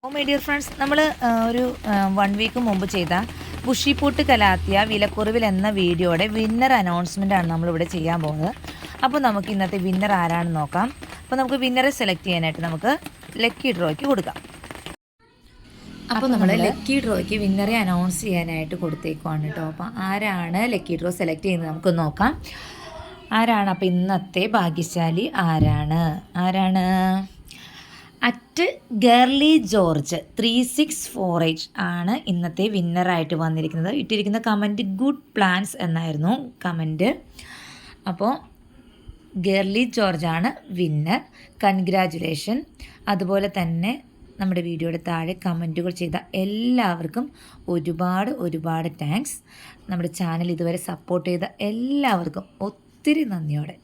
My dear friends, നമ്മൾ ഒരു 1 week മുമ്പ് ചെയ്ത ബുഷിപ്പൂട്ട് കലാത്തിയ വിലക്കുറവിൽ എന്ന വീഡിയോയുടെ വിന്നർ അനൗൺസ്മെൻ്റ് ആണ് നമ്മളിവിടെ ചെയ്യാൻ പോകുന്നത്. അപ്പോൾ നമുക്ക് ഇന്നത്തെ വിന്നർ ആരാണെന്ന് നോക്കാം. അപ്പോൾ നമുക്ക് വിന്നറെ സെലക്ട് ചെയ്യാനായിട്ട് നമുക്ക് ലക്കി ഡ്രോയ്ക്ക് കൊടുക്കാം. അപ്പോൾ നമ്മൾ ലക്കി ഡ്രോയ്ക്ക് വിന്നറെ അനൗൺസ് ചെയ്യാനായിട്ട് കൊടുത്തേക്കുവാണ് കേട്ടോ. അപ്പോൾ ആരാണ് ലക്കി ഡ്രോ സെലക്ട് ചെയ്യുന്നത് നമുക്ക് നോക്കാം. ആരാണ് അപ്പോൾ ഇന്നത്തെ ഭാഗ്യശാലി? ആരാണ് അറ്റ് ഗേർലി ജോർജ് 3648 ആണ് ഇന്നത്തെ വിന്നറായിട്ട് വന്നിരിക്കുന്നത്. ഇട്ടിരിക്കുന്ന കമൻറ്റ് ഗുഡ് പ്ലാൻസ് എന്നായിരുന്നു കമൻറ്റ്. അപ്പോൾ ഗേർലി ജോർജാണ് വിന്നർ. കൺഗ്രാജുലേഷൻ. അതുപോലെ തന്നെ നമ്മുടെ വീഡിയോയുടെ താഴെ കമൻറ്റുകൾ ചെയ്ത എല്ലാവർക്കും ഒരുപാട് താങ്ക്സ്. നമ്മുടെ ചാനൽ ഇതുവരെ സപ്പോർട്ട് ചെയ്ത എല്ലാവർക്കും ഒത്തിരി നന്ദിയോടെ.